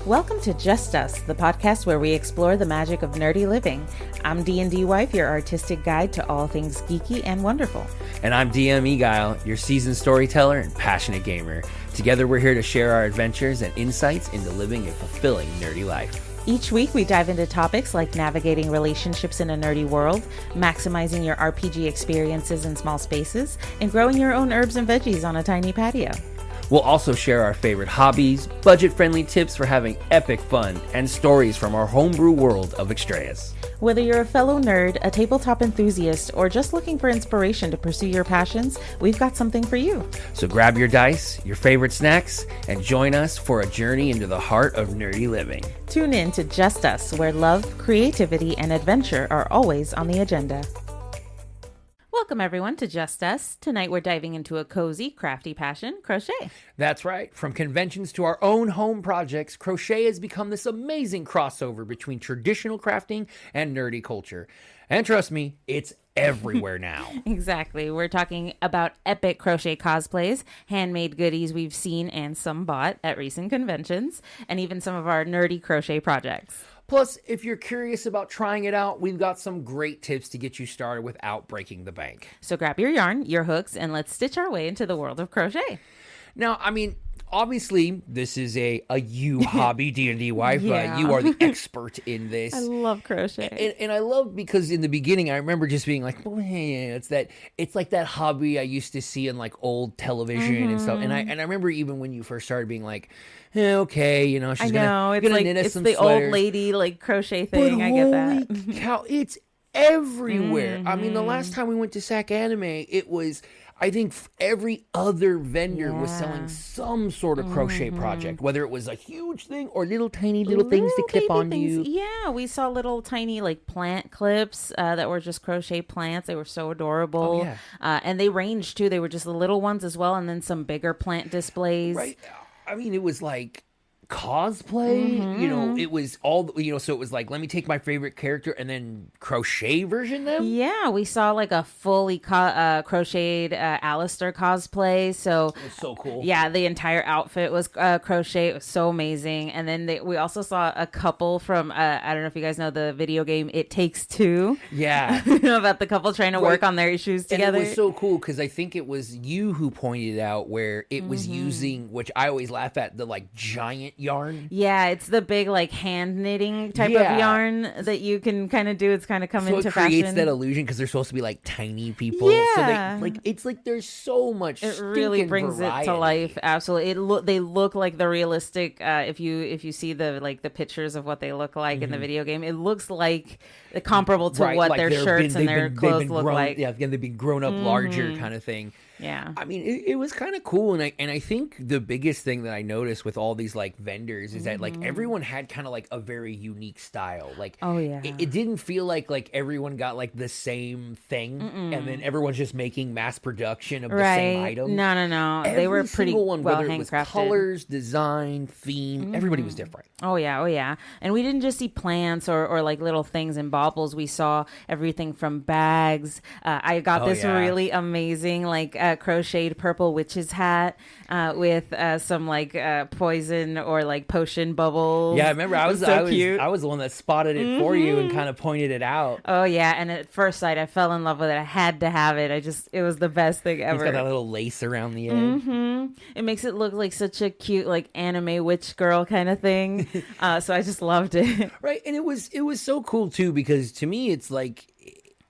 Welcome to Just Us, the podcast where we explore the magic of nerdy living. I'm DNDWife, your artistic guide to all things geeky and wonderful. And I'm DM Eguile, your seasoned storyteller and passionate gamer. Together we're here to share our adventures and insights into living a fulfilling nerdy life. Each week we dive into topics like navigating relationships in a nerdy world, maximizing your RPG experiences in small spaces, and growing your own herbs and veggies on a tiny patio. We'll also share our favorite hobbies, budget-friendly tips for having epic fun, and stories from our homebrew world of Extreas. Whether you're a fellow nerd, a tabletop enthusiast, or just looking for inspiration to pursue your passions, we've got something for you. So grab your dice, your favorite snacks, and join us for a journey into the heart of nerdy living. Tune in to Just Us, where love, creativity, and adventure are always on the agenda. Welcome everyone to Just Us. Tonight we're diving into a cozy, crafty passion, crochet. That's right. From conventions to our own home projects, crochet has become this amazing crossover between traditional crafting and nerdy culture. And trust me, it's everywhere now. Exactly. We're talking about epic crochet cosplays, handmade goodies we've seen and some bought at recent conventions, and even some of our nerdy crochet projects. Plus, if you're curious about trying it out, we've got some great tips to get you started without breaking the bank. So grab your yarn, your hooks, and let's stitch our way into the world of crochet. Now, obviously, this is a you hobby, D&D wife. Yeah. You are the expert in this. I love crochet. And I love because in the beginning, I remember just being like, oh, yeah, it's like that hobby I used to see in like old television and stuff. And I remember even when you first started being like, okay, you know, she's gonna knit us it's some the sweaters. Old lady like crochet thing. I get that. Holy cow, it's everywhere. I mean, the last time we went to Sac Anime, it was, I think every other vendor was selling some sort of crochet project, whether it was a huge thing or little tiny little things to clip onto you. Yeah, we saw little tiny like plant clips that were just crochet plants. They were so adorable. Oh, yeah. And they ranged too. They were just the little ones as well, and then some bigger plant displays. Right. I mean, it was like cosplay, you know, it was all, you know, so it was like, let me take my favorite character and then crochet version them. Yeah, we saw like a fully crocheted Alistair cosplay. So It was so cool. yeah, the entire outfit was crochet. It was so amazing. And then we also saw a couple from, I don't know if you guys know the video game It Takes Two. Yeah. About the couple trying to work on their issues together. And it was so cool because I think it was you who pointed out where it was using, which I always laugh at, the like giant yarn. Yeah, it's the big like hand knitting type of yarn that you can kind of do. It's kind of come into fashion. So it creates that illusion because they're supposed to be like tiny people. Yeah. So it's like there's so much. It really brings variety. it to life. Absolutely. They look like the realistic. If you see the pictures of what they look like in the video game, it looks like comparable to what their shirts and their clothes look like. Yeah, again, they've been grown up larger kind of thing. Yeah. I mean, it was kind of cool. And I think the biggest thing that I noticed with all these like vendors is that like everyone had kind of like a very unique style. Like, oh yeah, it didn't feel like everyone got like the same thing and then everyone's just making mass production of the same item. No. They were pretty one, well whether it was handcrafted. Colors, design, theme, everybody was different. Oh yeah. And we didn't just see plants or like little things and baubles. We saw everything from bags. I got this really amazing like crocheted purple witch's hat with some like poison or like potion bubbles. Yeah, I remember I was cute. the one that spotted it for you and kind of pointed it out. Oh yeah, and at first sight I fell in love with it. I had to have it. It was the best thing ever. It's got that little lace around the edge. It makes it look like such a cute like anime witch girl kind of thing. So I just loved it. Right, and it was so cool too because to me it's like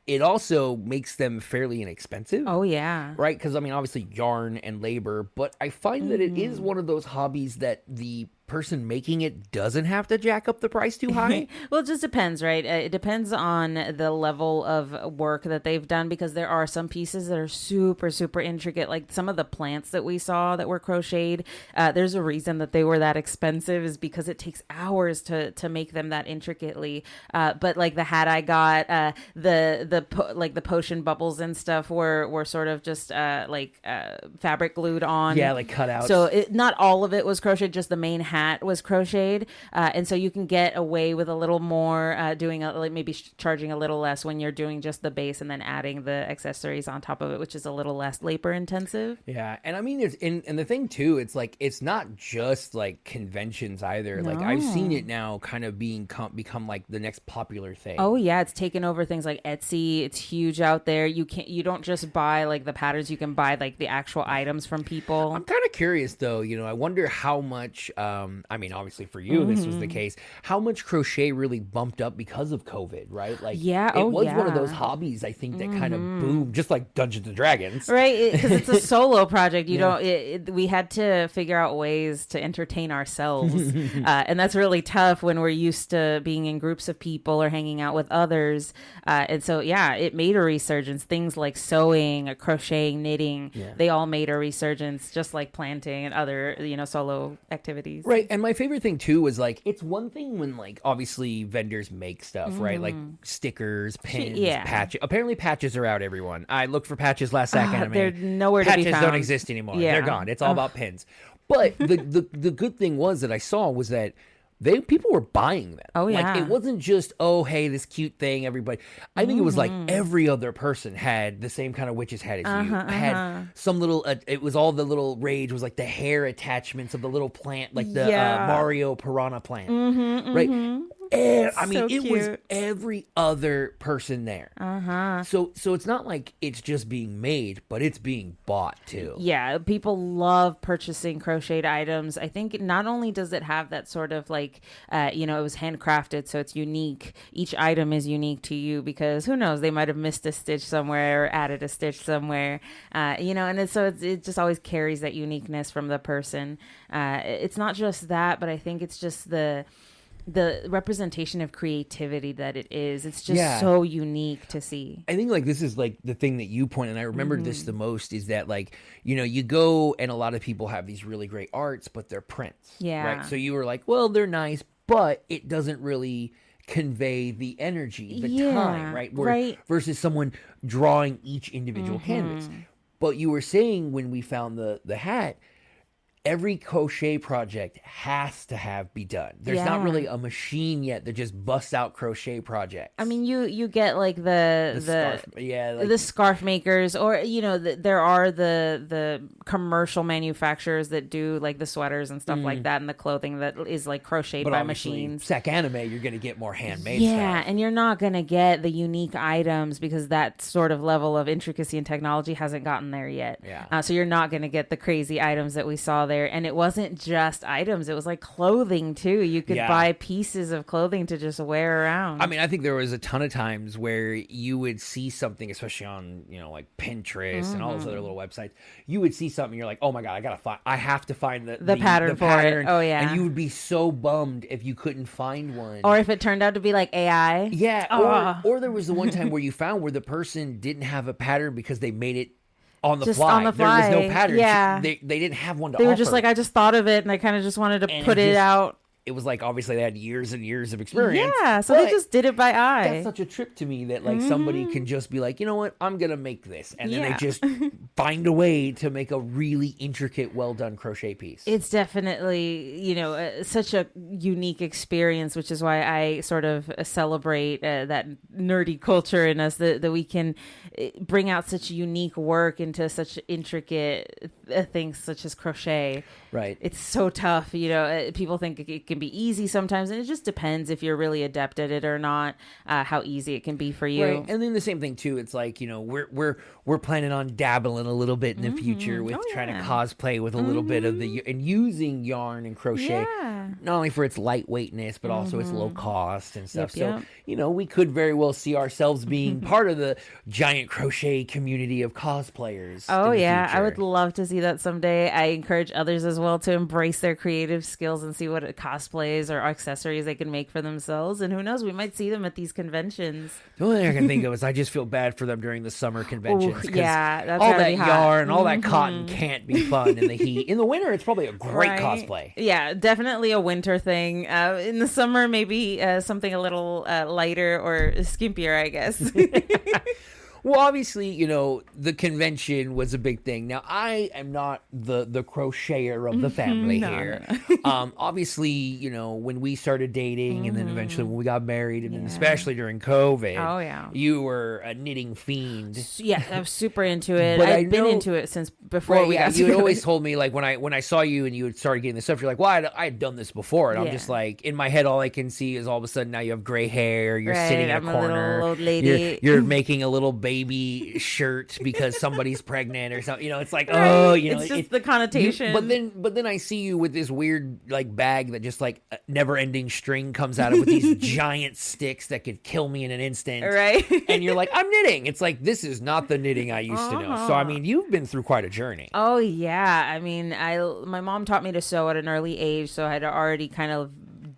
it also makes them fairly inexpensive. Oh yeah. Right, because I mean obviously yarn and labor, but I find that it is one of those hobbies that the person making it doesn't have to jack up the price too high. Well, it just depends, right? It depends on the level of work that they've done because there are some pieces that are super, super intricate. Like some of the plants that we saw that were crocheted, there's a reason that they were that expensive is because it takes hours to make them that intricately. But like the hat I got, the potion bubbles and stuff were sort of just fabric glued on. Yeah, like cut out. So not all of it was crocheted, just the main hat hat was crocheted. And so you can get away with a little more doing maybe charging a little less when you're doing just the base and then adding the accessories on top of it, which is a little less labor intensive. Yeah. And I mean, and the thing too, it's like, it's not just like conventions either. No. Like I've seen it now kind of become like the next popular thing. Oh yeah. It's taken over things like Etsy. It's huge out there. You don't just buy like the patterns, you can buy like the actual items from people. I'm kind of curious though, I wonder how much, I mean, obviously for you, this was the case, how much crochet really bumped up because of COVID, right? Like, yeah, it was one of those hobbies, I think, that kind of boomed, just like Dungeons and Dragons. Right, because it's a solo project. We had to figure out ways to entertain ourselves. And that's really tough when we're used to being in groups of people or hanging out with others. And so, yeah, it made a resurgence. Things like sewing, crocheting, knitting, they all made a resurgence, just like planting and other, solo activities. Right. And my favorite thing too was like, it's one thing when like obviously vendors make stuff, right? Like stickers, pins, patches. Apparently patches are out, everyone. I looked for patches last second. They're nowhere to be found. Patches don't exist anymore. Yeah. They're gone. It's all about pins. But the good thing was that I saw was that people were buying them. Oh, yeah. Like, it wasn't just, oh, hey, this cute thing, everybody. I think it was like every other person had the same kind of witch's hat as you. Had some little, it was all the little rage was like the hair attachments of the little plant, like the Mario piranha plant. Right? I mean, it was every other person there. So it's not like it's just being made, but it's being bought too. Yeah, people love purchasing crocheted items. I think not only does it have that sort of like, it was handcrafted, so it's unique. Each item is unique to you because who knows, they might have missed a stitch somewhere or added a stitch somewhere. And it just always carries that uniqueness from the person. It's not just that, but I think it's just the representation of creativity that it is. It's just so unique to see. I think like this is like the thing that you point, and I remember this the most, is that like, you go and a lot of people have these really great arts, but they're prints. Yeah. Right. So you were like, well, they're nice, but it doesn't really convey the energy, the time, right? Versus someone drawing each individual canvas. But you were saying when we found the hat, every crochet project has to be done. There's not really a machine yet that just busts out crochet projects. I mean, you get like the scarf, the scarf makers, or there are the commercial manufacturers that do like the sweaters and stuff like that, and the clothing that is like crocheted by machines. Sec Anime, you're gonna get more handmade stuff. stuff. And you're not gonna get the unique items because that sort of level of intricacy and technology hasn't gotten there yet. So you're not gonna get the crazy items that we saw there. And it wasn't just items, it was like clothing too. You could buy pieces of clothing to just wear around. I mean, I think there was a ton of times where you would see something, especially on like Pinterest and all those other little websites. You would see something, you're like, oh my god, I have to find the pattern for it. Oh yeah. And you would be so bummed if you couldn't find one, or if it turned out to be like AI. Or there was the one time where you found where the person didn't have a pattern because they made it on the just fly. On the fly. There was no pattern. Yeah. They didn't have one to They offer. were just like, I just thought of it and I kind of just wanted to put it out. It was like, obviously they had years and years of experience. Yeah, so they just did it by eye. That's such a trip to me that like somebody can just be like, you know what, I'm going to make this. And then they just find a way to make a really intricate, well done crochet piece. It's definitely, such a unique experience, which is why I sort of celebrate that nerdy culture in us, that we can bring out such unique work into such intricate things such as crochet. Right. It's so tough. People think it can be easy sometimes, and it just depends if you're really adept at it or not, how easy it can be for you. Right. And then the same thing too, it's like, we're planning on dabbling a little bit in the future with trying to cosplay with a little bit of and using yarn and crochet, not only for its lightweightness, but also its low cost and stuff. So, we could very well see ourselves being part of the giant crochet community of cosplayers. Oh yeah. I would love to see that someday. I encourage others as well to embrace their creative skills and see what cosplays or accessories they can make for themselves. And who knows, we might see them at these conventions. The only thing I can think of is I just feel bad for them during the summer conventions. That's all that yarn, all that cotton can't be fun in the heat. In the winter, it's probably a great cosplay. Yeah, definitely a winter thing. In the summer, maybe something a little lighter or skimpier, I guess. Well, obviously, you know, the convention was a big thing. Now, I am not the crocheter of the family here. Obviously, you know, when we started dating and then eventually when we got married and then especially during COVID, you were a knitting fiend. Yeah, I was super into it. But I've been into it since before we got you had always told me, like, when I saw you and you had started getting this stuff, you're like, well, I had done this before. And I'm just like, in my head, all I can see is all of a sudden now you have gray hair, you're sitting in a corner, little old lady. You're making a little baby shirt because somebody's pregnant or something. You know, it's like, oh, you know, it's just the connotation. But then I see you with this weird like bag that just like never ending string comes out of with these giant sticks that could kill me in an instant. Right. And you're like, I'm knitting. It's like, this is not the knitting I used to know. So I mean, you've been through quite a journey. Oh yeah. I mean, my mom taught me to sew at an early age, so I had already kind of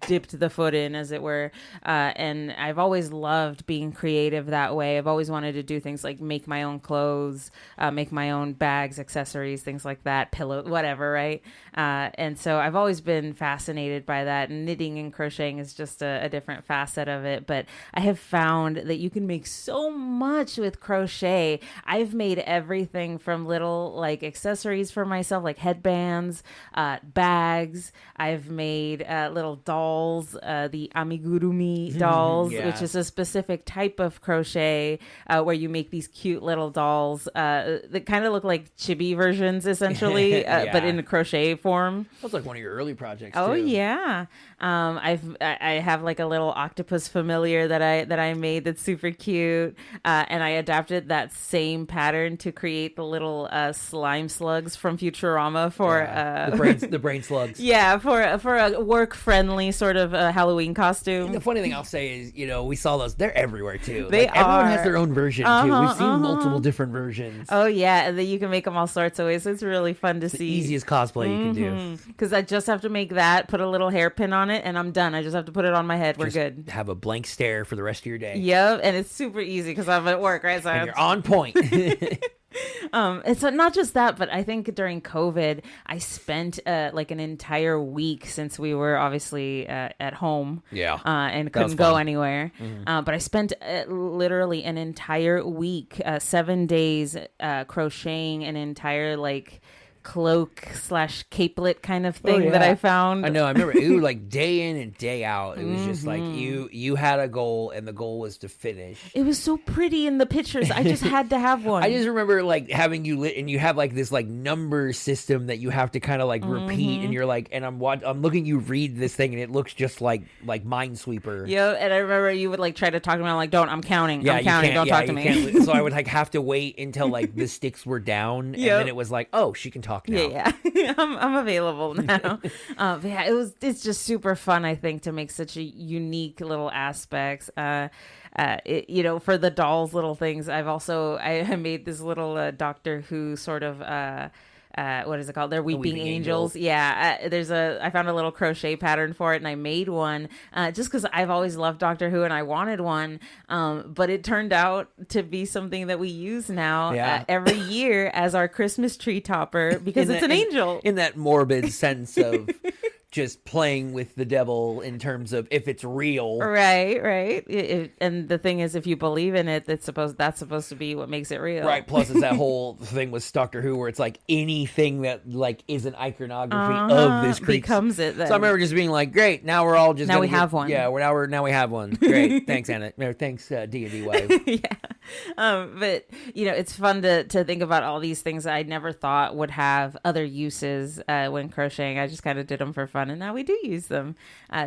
dipped the foot in, as it were, and I've always loved being creative that way. I've always wanted to do things like make my own clothes, make my own bags, accessories, things like that, pillow, whatever, right? And so I've always been fascinated by that, and knitting and crocheting is just a different facet of it. But I have found that you can make so much with crochet. I've made everything from little like accessories for myself, like headbands, bags. I've made little dolls, the amigurumi dolls, which is a specific type of crochet where you make these cute little dolls that kind of look like chibi versions, essentially, but in a crochet form. That's like one of your early projects. Oh too. Yeah, I have like a little octopus familiar that I made that's super cute, and I adapted that same pattern to create the little slime slugs from Futurama for the brain slugs. Yeah, for a work friendly sort of Halloween costume. And the funny thing I'll say is, you know, we saw those. They're everywhere too. They like, everyone are. has their own version too. We've seen multiple different versions. Oh yeah, and then you can make them all sorts of ways. So it's really fun to see. The easiest cosplay you can do. Because I just have to make that, put a little hairpin on it, and I'm done. I just have to put it on my head. We're good. Have a blank stare for the rest of your day. Yep, and it's super easy because I'm at work, right? So and you're on point. It's not just that, but I think during COVID, I spent like an entire week, since we were obviously at home, and couldn't go anywhere. But I spent literally an entire week, 7 days, crocheting an entire like cloak / capelet kind of thing that I found. I know. I remember it was like day in and day out. It was just like you had a goal, and the goal was to finish. It was so pretty in the pictures. I just had to have one. I just remember like having you lit, and you have like this like number system that you have to kind of like repeat, and you're like, and I'm looking you read this thing, and it looks just like Minesweeper. Yeah, and I remember you would like try to talk to me. I'm like, I'm counting. I'm counting. Don't talk to me. So I would like have to wait until like the sticks were down, and then it was like, oh, she can talk now. Yeah. I'm available now. But yeah, it's just super fun, I think, to make such a unique little aspects. You know, for the dolls, little things. I made this little Doctor Who sort of what is it called? They're weeping angels. Yeah, I found a little crochet pattern for it, and I made one just because I've always loved Doctor Who and I wanted one. But it turned out to be something that we use now every year as our Christmas tree topper because it's an angel. In that morbid sense of just playing with the devil in terms of if it's real. Right. And the thing is, if you believe in it, that's supposed to be what makes it real. Right. Plus, it's that whole thing with Doctor Who where it's like anything that like is an iconography of this creature becomes it. Then. So I remember just being like, great, now we're all just now we have one. Yeah, now we have one. Great. Thanks, Anna. No, thanks, DNDWife. Yeah. But you know, it's fun to think about all these things that I never thought would have other uses when crocheting. I just kind of did them for fun. And now we do use them.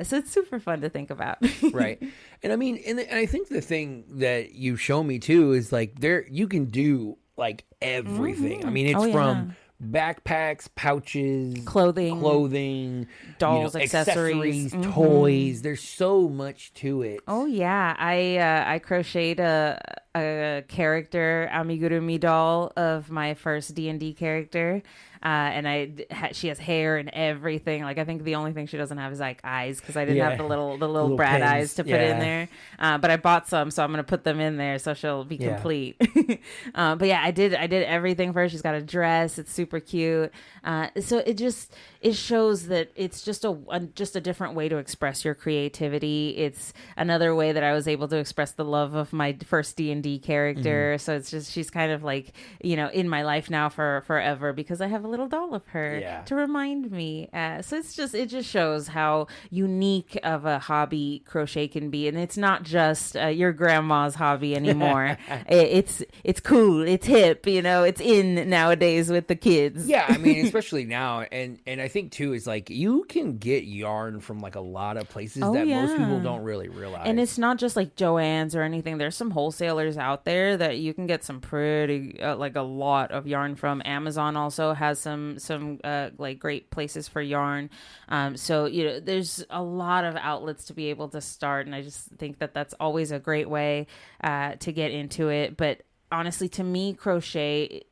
So it's super fun to think about. Right. And I mean, and I think the thing that you show me too is like you can do like everything. I mean, it's from backpacks, pouches, clothing, dolls, accessories, toys. There's so much to it. Oh yeah. I crocheted a character amigurumi doll of my first D&D character. And she has hair and everything. Like, I think the only thing she doesn't have is like eyes, because I didn't have the little brat pins. Eyes to put in there. But I bought some, so I'm gonna put them in there so she'll be complete. But yeah, I did everything for her. She's got a dress. It's super cute. So it shows that it's just a different way to express your creativity. It's another way that I was able to express the love of my first D&D D&D character. So it's just, she's kind of like, you know, in my life now for forever because I have a little doll of her to remind me. So it just shows how unique of a hobby crochet can be. And it's not just your grandma's hobby anymore. It's cool. It's hip, you know, it's in nowadays with the kids. Yeah. I mean, especially now. And I think too, is like, you can get yarn from like a lot of places that most people don't really realize. And it's not just like Joann's or anything. There's some wholesalers out there that you can get some pretty like a lot of yarn from. Amazon also has some like great places for yarn. So, you know, there's a lot of outlets to be able to start, and I just think that that's always a great way to get into it. But honestly, to me, crochet,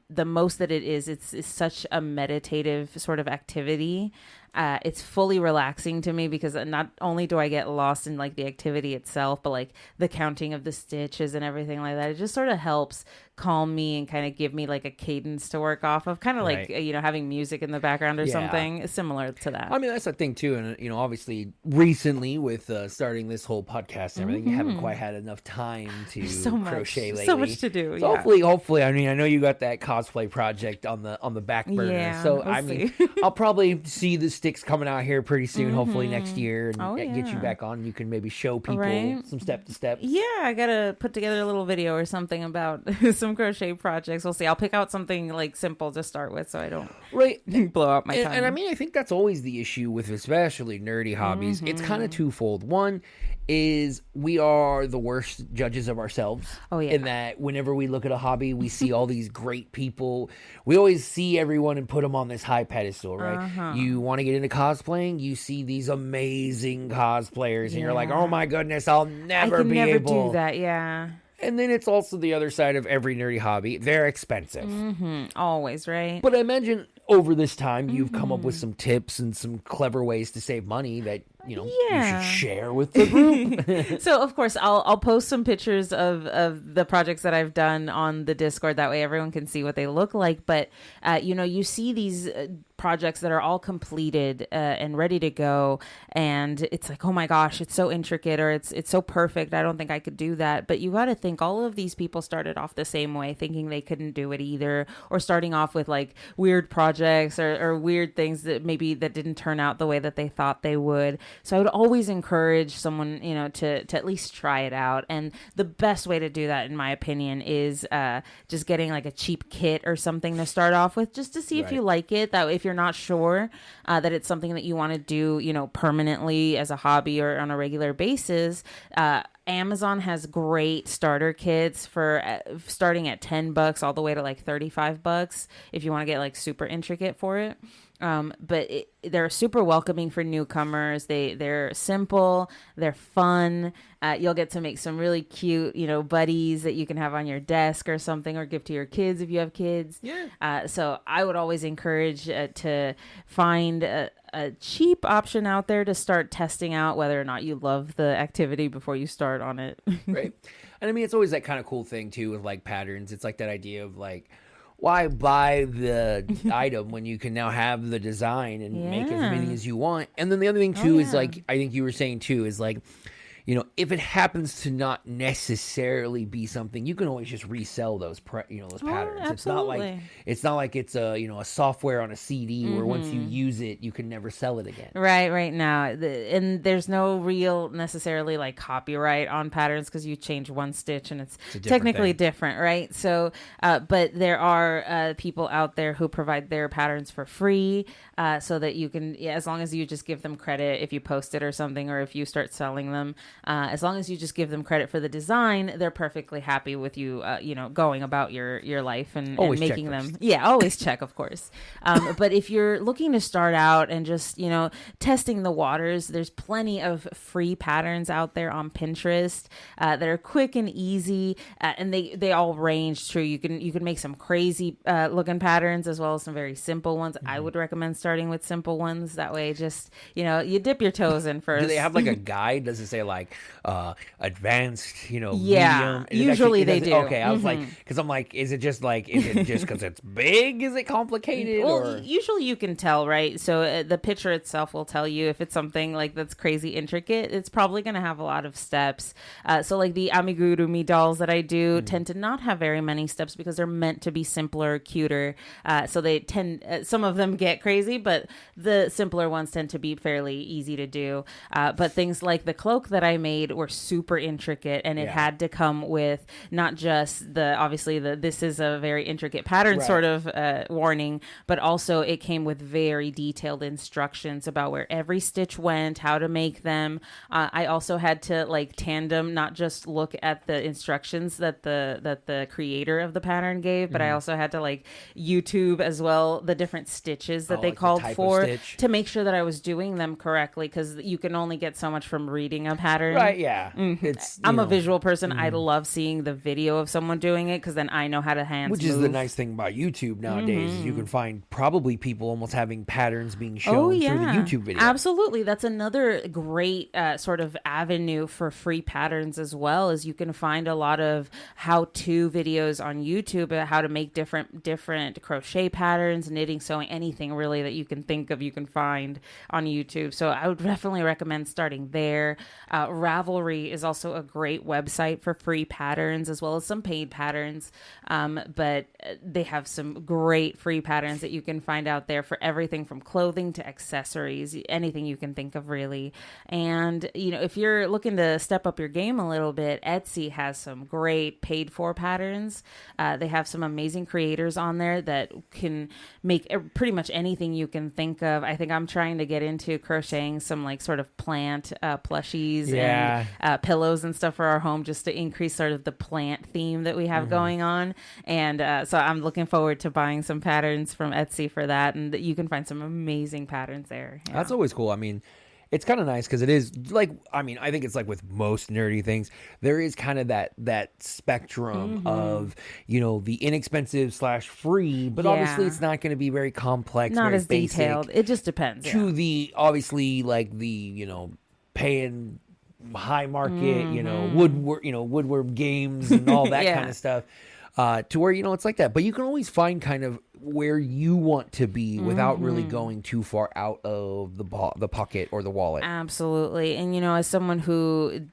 the most that it is, it's such a meditative sort of activity. It's fully relaxing to me because not only do I get lost in like the activity itself, but like the counting of the stitches and everything like that. It just sort of helps calm me and kind of give me like a cadence to work off of, kind of like, you know, having music in the background or something similar to that. I mean, that's the thing too. And, you know, obviously recently with starting this whole podcast and everything, you haven't quite had enough time to crochet lately. So much to do. So hopefully, I mean, I know you got that cosplay project on the back burner. Yeah, so I mean, I'll probably see the sticks coming out here pretty soon, hopefully next year, and get you back on. You can maybe show people some step to step. Yeah, I gotta put together a little video or something about some crochet projects. We'll see. I'll pick out something like simple to start with, so I don't blow out my time. And I mean, I think that's always the issue with especially nerdy hobbies. It's kind of twofold. One is we are the worst judges of ourselves. In that whenever we look at a hobby, we see all these great people. We always see everyone and put them on this high pedestal, right? You want to get into cosplaying, you see these amazing cosplayers, and you're like, oh my goodness, I'll never be able to do that. Yeah. And then it's also the other side of every nerdy hobby. They're expensive. Always, right? But I imagine over this time, you've come up with some tips and some clever ways to save money that, you know, you should share with the group. So, of course, I'll post some pictures of the projects that I've done on the Discord. That way everyone can see what they look like. But, you know, you see these projects that are all completed and ready to go. And it's like, oh my gosh, it's so intricate, or it's so perfect. I don't think I could do that. But you got to think all of these people started off the same way, thinking they couldn't do it either, or starting off with like weird projects or weird things that didn't turn out the way that they thought they would. So I would always encourage someone, you know, to at least try it out. And the best way to do that, in my opinion, is just getting like a cheap kit or something to start off with, just to see if you like it. That if you're not sure that it's something that you want to do, you know, permanently as a hobby or on a regular basis, Amazon has great starter kits for starting at $10 all the way to like $35 if you want to get like super intricate for it. But they're super welcoming for newcomers. They're simple, they're fun. You'll get to make some really cute, you know, buddies that you can have on your desk or something, or give to your kids if you have kids. So I would always encourage to find a cheap option out there to start testing out whether or not you love the activity before you start on it. Right. And I mean, it's always that kind of cool thing too with like patterns. It's like that idea of like, why buy the item when you can now have the design and make as many as you want? And then the other thing too is like, I think you were saying too, is like, you know, if it happens to not necessarily be something, you can always just resell those patterns. It's not like it's a software on a CD where once you use it, you can never sell it again. Right now. And there's no real necessarily like copyright on patterns because you change one stitch and it's technically different, right? So, but there are people out there who provide their patterns for free so that you can, as long as you just give them credit if you post it or something, or if you start selling them. As long as you just give them credit for the design, they're perfectly happy with you, going about your life and making them. Yeah, always check, of course. But if you're looking to start out and just, testing the waters, there's plenty of free patterns out there on Pinterest that are quick and easy, and they all range true. You can make some crazy looking patterns as well as some very simple ones. I would recommend starting with simple ones. That way, just you dip your toes in first. Do they have like a guide? Does it say like like advanced, medium? Yeah, And usually they do. Okay, I was like, because I'm like, is it just because it's big? Is it complicated? Well, or? usually you can tell, right? So the picture itself will tell you if it's something like that's crazy intricate. It's probably going to have a lot of steps. So like the amigurumi dolls that I do tend to not have very many steps because they're meant to be simpler, cuter. So they tend, some of them get crazy, but the simpler ones tend to be fairly easy to do. But things like the cloak that I made were super intricate, and it had to come with not just this is a very intricate pattern sort of warning, but also it came with very detailed instructions about where every stitch went, how to make them. I also had to like tandem, not just look at the instructions that the creator of the pattern gave, but I also had to like YouTube as well the different stitches that they called for to make sure that I was doing them correctly, because you can only get so much from reading a pattern. Right, yeah. I'm a visual person. I love seeing the video of someone doing it because then I know how to hands Which move. is the nice thing about YouTube nowadays. Is you can find probably people almost having patterns being shown through the YouTube video. Absolutely. That's another great sort of avenue for free patterns as well, is you can find a lot of how-to videos on YouTube about how to make different crochet patterns, knitting, sewing, anything really that you can think of, you can find on YouTube. So I would definitely recommend starting there. Ravelry is also a great website for free patterns as well as some paid patterns. But they have some great free patterns that you can find out there for everything from clothing to accessories, anything you can think of really. And, if you're looking to step up your game a little bit, Etsy has some great paid for patterns. They have some amazing creators on there that can make pretty much anything you can think of. I think I'm trying to get into crocheting some like sort of plant plushies and pillows and stuff for our home, just to increase sort of the plant theme that we have going on. And so I'm looking forward to buying some patterns from Etsy for that, and you can find some amazing patterns there. Yeah. That's always cool. I mean, it's kind of nice because it is like, I think it's like with most nerdy things, there is kind of that spectrum of, the inexpensive / free, but obviously it's not going to be very complex, not very as basic, detailed. It just depends. To the, obviously, like the, paying high market, woodwork games and all that kind of stuff. To where, it's like that. But you can always find kind of where you want to be without really going too far out of the pocket or the wallet. Absolutely. And, as someone who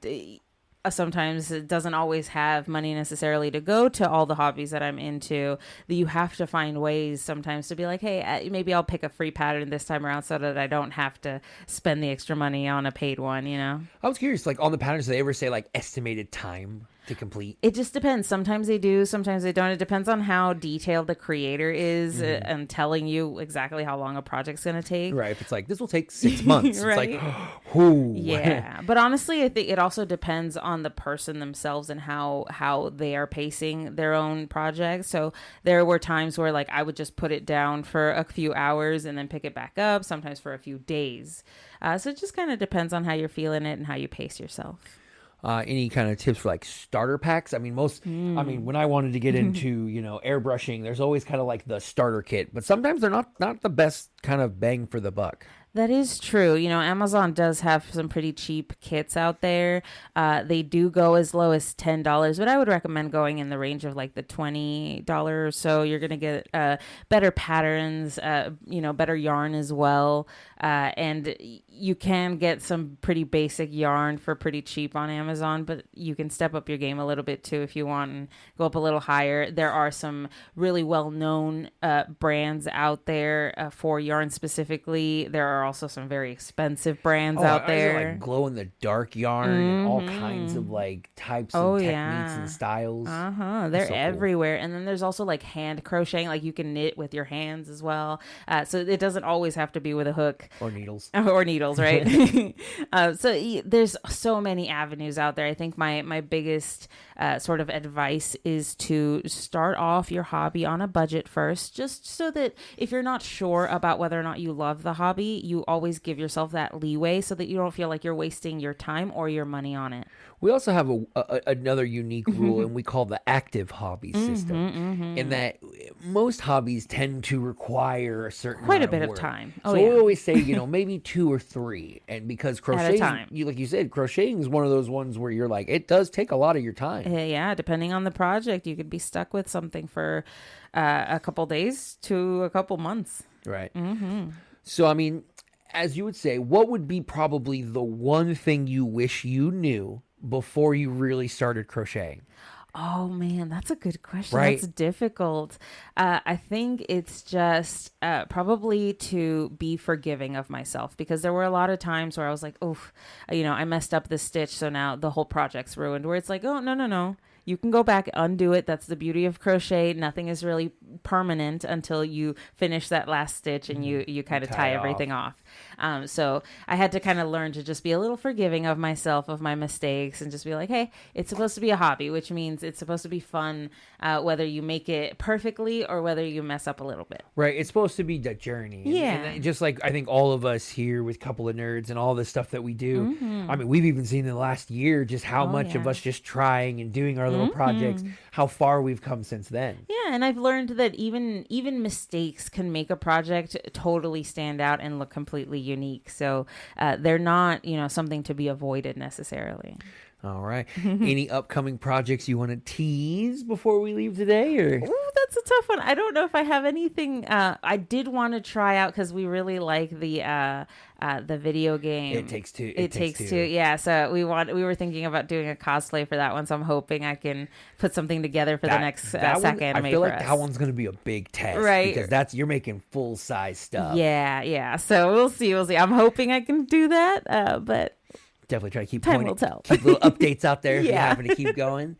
sometimes doesn't always have money necessarily to go to all the hobbies that I'm into, that you have to find ways sometimes to be like, hey, maybe I'll pick a free pattern this time around so that I don't have to spend the extra money on a paid one, I was curious, like on the patterns, do they ever say like estimated time to complete? It just depends. Sometimes they do, sometimes they don't. It depends on how detailed the creator is and telling you exactly how long a project's going to take. Right. If it's like, this will take 6 months. Right? It's like, ooh. Yeah. But honestly, I think it also depends on the person themselves and how they are pacing their own projects. So there were times where like I would just put it down for a few hours and then pick it back up, sometimes for a few days. So it just kind of depends on how you're feeling it and how you pace yourself. Any kind of tips for like starter packs? I mean, when I wanted to get into, airbrushing, there's always kind of like the starter kit, but sometimes they're not the best kind of bang for the buck. That is true. Amazon does have some pretty cheap kits out there. They do go as low as $10, but I would recommend going in the range of like the $20 or so. You're going to get better patterns, better yarn as well. And you can get some pretty basic yarn for pretty cheap on Amazon, but you can step up your game a little bit too if you want and go up a little higher. There are some really well-known brands out there for yarn specifically. There are also some very expensive brands out there. Like glow-in-the-dark yarn and all kinds of like types and techniques and styles. They're so everywhere. Cool. And then there's also like hand crocheting, like you can knit with your hands as well. So it doesn't always have to be with a hook. Or needles. Or needles, right? So there's so many avenues out there. I think my biggest sort of advice is to start off your hobby on a budget first, just so that if you're not sure about whether or not you love the hobby, you always give yourself that leeway so that you don't feel like you're wasting your time or your money on it. We also have another unique rule, and we call the active hobby system, in that most hobbies tend to require a certain quite amount a bit of work. Of time. So we always say maybe 2 or 3. And because At a time. like you said, crocheting is one of those ones where you're like, it does take a lot of your time. Yeah, depending on the project, you could be stuck with something for a couple days to a couple months. Right. So, I mean, as you would say, what would be probably the one thing you wish you knew before you really started crocheting? Oh man, that's a good question. Right. That's difficult. I think it's just probably to be forgiving of myself, because there were a lot of times where I was like, oh, I messed up this stitch, so now the whole project's ruined. Where it's like, oh, no. You can go back, undo it. That's the beauty of crochet. Nothing is really permanent until you finish that last stitch and you kind of tie everything off. So I had to kind of learn to just be a little forgiving of myself, of my mistakes, and just be like, hey, it's supposed to be a hobby, which means it's supposed to be fun, whether you make it perfectly or whether you mess up a little bit. Right. It's supposed to be the journey. Yeah. And just like I think all of us here with Couple of Nerds and all the stuff that we do, I mean, we've even seen in the last year just how much of us just trying and doing our little projects, how far we've come since then. Yeah, and I've learned that even mistakes can make a project totally stand out and look completely unique. So they're not, something to be avoided necessarily. All right. Any upcoming projects you want to tease before we leave today? Or? Ooh, that's a tough one. I don't know if I have anything. I did want to try out, because we really like the video game. It Takes Two. It Takes Two. Yeah. So we were thinking about doing a cosplay for that one. So I'm hoping I can put something together for the next SAC anime. I feel like that one's going to be a big test, right? Because you're making full size stuff. Yeah. So we'll see. I'm hoping I can do that. But definitely try to keep time will tell. Keep little updates out there if you happen to keep going.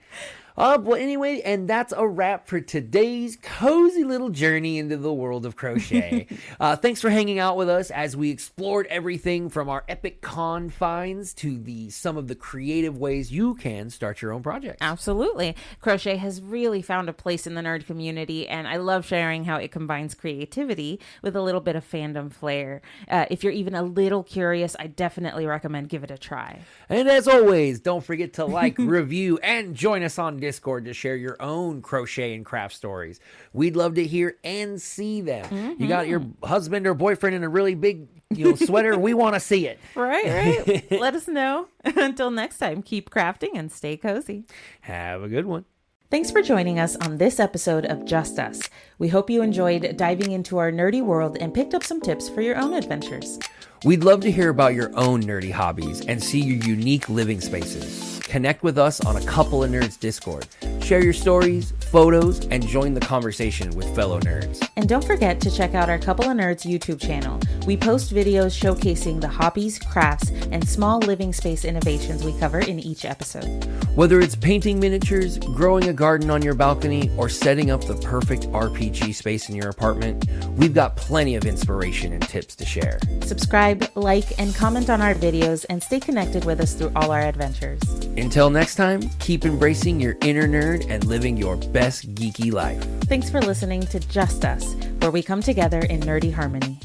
Well, anyway, and that's a wrap for today's cozy little journey into the world of crochet. Thanks for hanging out with us as we explored everything from our epic confines to some of the creative ways you can start your own projects. Absolutely. Crochet has really found a place in the nerd community, and I love sharing how it combines creativity with a little bit of fandom flair. If you're even a little curious, I definitely recommend give it a try. And as always, don't forget to like, review, and join us on Discord to share your own crochet and craft stories. We'd love to hear and see them. You got your husband or boyfriend in a really big sweater, we want to see it. Right. Let us know. Until next time, keep crafting and stay cozy. Have a good one. Thanks for joining us on this episode of Just Us. We hope you enjoyed diving into our nerdy world and picked up some tips for your own adventures. We'd love to hear about your own nerdy hobbies and see your unique living spaces. Connect with us on a Couple of Nerds Discord. Share your stories, photos, and join the conversation with fellow nerds. And don't forget to check out our Couple of Nerds YouTube channel. We post videos showcasing the hobbies, crafts, and small living space innovations we cover in each episode. Whether it's painting miniatures, growing a garden on your balcony, or setting up the perfect RPG space in your apartment, we've got plenty of inspiration and tips to share. Subscribe, like, and comment on our videos, and stay connected with us through all our adventures. Until next time, keep embracing your inner nerd and living your best geeky life. Thanks for listening to Just Us, where we come together in nerdy harmony.